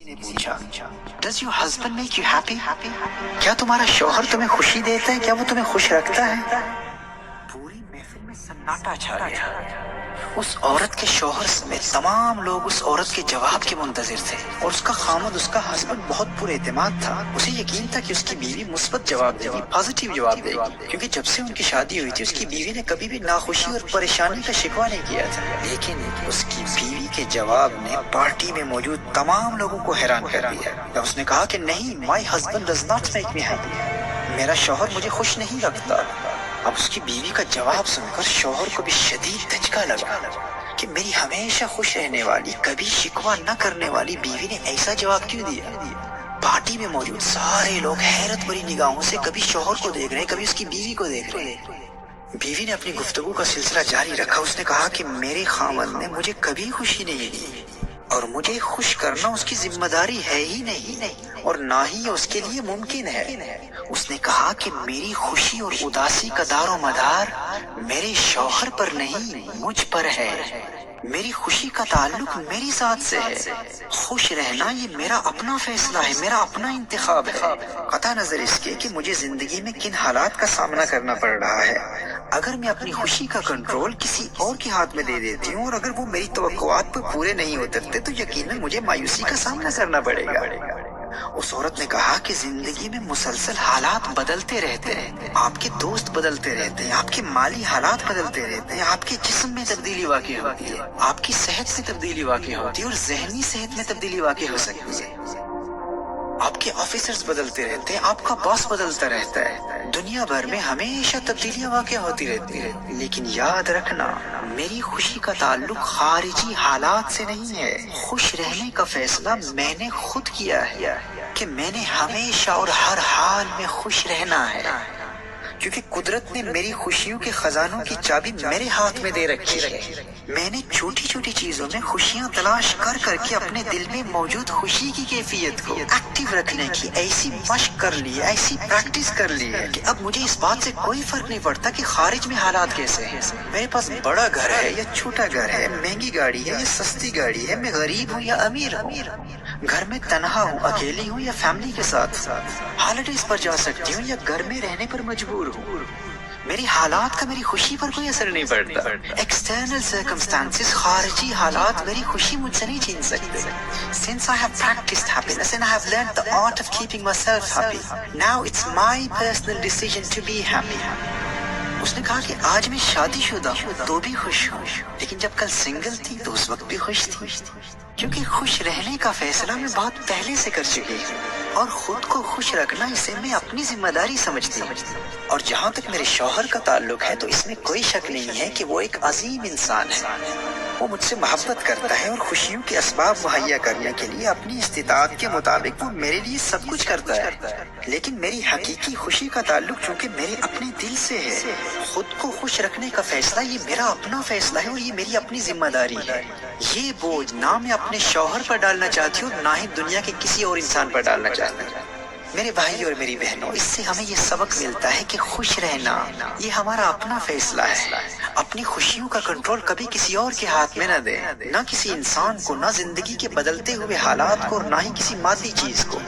نے پوچھا does your husband make you happy? کیا تمہارا شوہر تمہیں خوشی دیتا ہے؟ کیا وہ تمہیں خوش رکھتا ہے؟ پوری محفل میں سناٹا چھا گیا۔ اس عورت کے شوہر سمیت تمام لوگ اس عورت کے جواب کے منتظر تھے، اور اس کا خامد، اس کا ہسبینڈ بہت پر اعتماد تھا۔ اسے یقین تھا کہ اس کی بیوی مثبت جواب دے گی، پازیٹیو جواب دے گی، کیونکہ جب سے ان کی شادی ہوئی تھی اس کی بیوی نے کبھی بھی ناخوشی اور پریشانی کا شکوہ نہیں کیا تھا۔ لیکن اس کی بیوی کے جواب نے پارٹی میں موجود تمام لوگوں کو حیران کر دیا جب اس نے کہا کہ نہیں، my husband does not make me happy, میرا شوہر مجھے خوش نہیں رکھتا۔ اب اس کی بیوی کا جواب سن کر شوہر کو بھی شدید دھچکا لگا کہ میری ہمیشہ خوش رہنے والی، کبھی شکوہ نہ کرنے والی بیوی نے ایسا جواب کیوں دیا؟ پارٹی میں موجود سارے لوگ حیرت بھری نگاہوں سے کبھی شوہر کو دیکھ رہے، کبھی اس کی بیوی کو دیکھ رہے۔ بیوی نے اپنی گفتگو کا سلسلہ جاری رکھا۔ اس نے کہا کہ میرے خاوند نے مجھے کبھی خوشی نہیں دی، اور مجھے خوش کرنا اس کی ذمہ داری ہے ہی نہیں، اور نہ ہی اس کے لیے ممکن ہے۔ اس نے کہا کہ میری خوشی اور اداسی کا دار و مدار میرے شوہر پر نہیں، مجھ پر ہے۔ میری خوشی کا تعلق میری ذات سے ہے۔ خوش رہنا یہ میرا اپنا فیصلہ ہے، میرا اپنا انتخاب ہے، قطع نظر اس کے کہ مجھے زندگی میں کن حالات کا سامنا کرنا پڑ رہا ہے۔ اگر میں اپنی خوشی کا کنٹرول کسی اور کے ہاتھ میں دے دیتی ہوں، اور اگر وہ میری توقعات پر پورے نہیں اترتے، تو یقیناً مجھے مایوسی کا سامنا کرنا پڑے گا۔ اس عورت نے کہا کہ زندگی میں مسلسل حالات بدلتے رہتے ہیں، آپ کے دوست بدلتے رہتے ہیں، آپ کے مالی حالات بدلتے رہتے ہیں، آپ کے جسم میں تبدیلی واقع ہوتی ہے، آپ کی صحت میں تبدیلی واقع ہوتی ہے، اور ذہنی صحت میں تبدیلی واقع ہو سکتی ہے۔ آپ کے آفیسرز بدلتے رہتے ہیں، آپ کا باس بدلتا رہتا ہے، دنیا بھر میں ہمیشہ تبدیلیاں واقع ہوتی رہتی ہیں۔ لیکن یاد رکھنا، میری خوشی کا تعلق خارجی حالات سے نہیں ہے۔ خوش رہنے کا فیصلہ میں نے خود کیا ہے کہ میں نے ہمیشہ اور ہر حال میں خوش رہنا ہے، کیونکہ قدرت نے میری خوشیوں کے خزانوں کی چابی میرے ہاتھ میں دے رکھی ہے۔ میں نے چھوٹی چھوٹی چیزوں میں خوشیاں تلاش کر کر کے اپنے دل میں موجود خوشی کی کیفیت کو ایکٹیو رکھنے کی ایسی مشق کر لی ہے، ایسی پریکٹس کر لی ہے کہ اب مجھے اس بات سے کوئی فرق نہیں پڑتا کہ خارج میں حالات کیسے ہیں۔ میرے پاس بڑا گھر ہے یا چھوٹا گھر ہے، مہنگی گاڑی ہے یا سستی گاڑی ہے، میں غریب ہوں یا امیر ہوں، گھر میں تنہا ہوں، اکیلی ہوں یا فیملی کے ساتھ، ہالیڈیز پر جا سکتی ہوں یا گھر میں رہنے پر مجبور ہوں۔ میری حالات کا میری خوشی پر کوئی اثر نہیں پڑتا۔ ایکسٹرنل سرکمسٹانسز، خارجی حالات میری خوشی مجھ سے نہیں چھین سکتے۔ Since I have practiced happiness and I have learned the art of keeping myself happy, now it's my personal decision to be happy۔ اس نے کہا کہ آج میں شادی شدہ ہوں تو بھی خوش ہوں، لیکن جب کل سنگل تھی تو اس وقت بھی خوش تھی، کیونکہ خوش رہنے کا فیصلہ میں بہت پہلے سے کر چکی ہوں، اور خود کو خوش رکھنا اسے میں اپنی ذمہ داری سمجھتی ہوں۔ اور جہاں تک میرے شوہر کا تعلق ہے تو اس میں کوئی شک نہیں ہے کہ وہ ایک عظیم انسان ہے۔ وہ مجھ سے محبت کرتا ہے اور خوشیوں کے اسباب مہیا کرنے کے لیے اپنی استطاعت کے مطابق وہ میرے لیے سب کچھ کرتا ہے۔ لیکن میری حقیقی خوشی کا تعلق چونکہ میرے اپنے دل سے ہے، خود کو خوش رکھنے کا فیصلہ یہ میرا اپنا فیصلہ ہے، اور یہ میری اپنی ذمہ داری ہے۔ یہ بوجھ نہ میں اپنے شوہر پر ڈالنا چاہتی ہوں، نہ ہی دنیا کے کسی اور انسان پر ڈالنا چاہتی ہوں۔ میرے بھائی اور میری بہنوں، اس سے ہمیں یہ سبق ملتا ہے کہ خوش رہنا یہ ہمارا اپنا فیصلہ ہے۔ اپنی خوشیوں کا کنٹرول کبھی کسی اور کے ہاتھ میں نہ دیں، نہ کسی انسان کو، نہ زندگی کے بدلتے ہوئے حالات کو، اور نہ ہی کسی مادی چیز کو،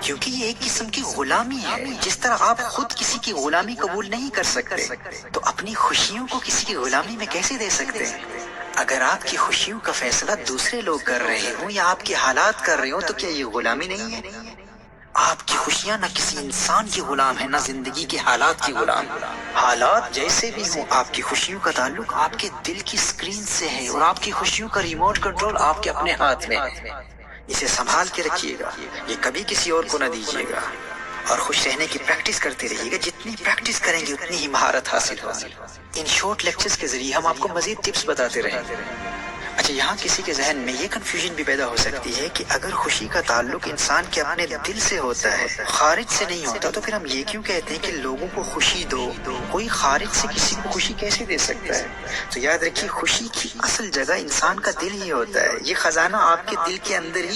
کیونکہ یہ ایک قسم کی غلامی ہے۔ جس طرح آپ خود کسی کی غلامی قبول نہیں کر سکتے، تو اپنی خوشیوں کو کسی کی غلامی میں کیسے دے سکتے ہیں؟ اگر آپ کی خوشیوں کا فیصلہ دوسرے لوگ کر رہے ہوں یا آپ کے حالات کر رہے ہوں، تو کیا یہ غلامی نہیں ہے؟ آپ کی خوشیاں نہ کسی انسان کی غلام ہیں، نہ زندگی کے حالات کی غلام۔ حالات جیسے بھی ہوں، آپ کی خوشیوں کا تعلق آپ کے دل کی اسکرین سے ہے، اور آپ کی خوشیوں کا ریموٹ کنٹرول آپ کے اپنے ہاتھ میں ہے۔ اسے سنبھال کے رکھیے گا، یہ کبھی کسی اور کو نہ دیجیے گا، اور خوش رہنے کی پریکٹس کرتے رہیے گا۔ جتنی پریکٹس کریں گے اتنی ہی مہارت حاصل ہوگی۔ ان شارٹ لیکچرز کے ذریعے ہم آپ کو مزید ٹپس بتاتے رہیں گے۔ اچھا، یہاں کسی کے ذہن میں یہ کنفیوژن بھی پیدا ہو سکتی ہے کہ اگر خوشی کا تعلق انسان کے اپنے دل سے ہوتا ہے، خارج سے نہیں ہوتا، تو پھر ہم یہ کیوں کہتے ہیں کہ لوگوں کو خوشی دو؟ کوئی خارج سے کسی کو خوشی کیسے دے سکتا ہے؟ تو یاد رکھیے، خوشی کی اصل جگہ انسان کا دل ہی ہوتا ہے۔ یہ خزانہ آپ کے دل کے اندر ہی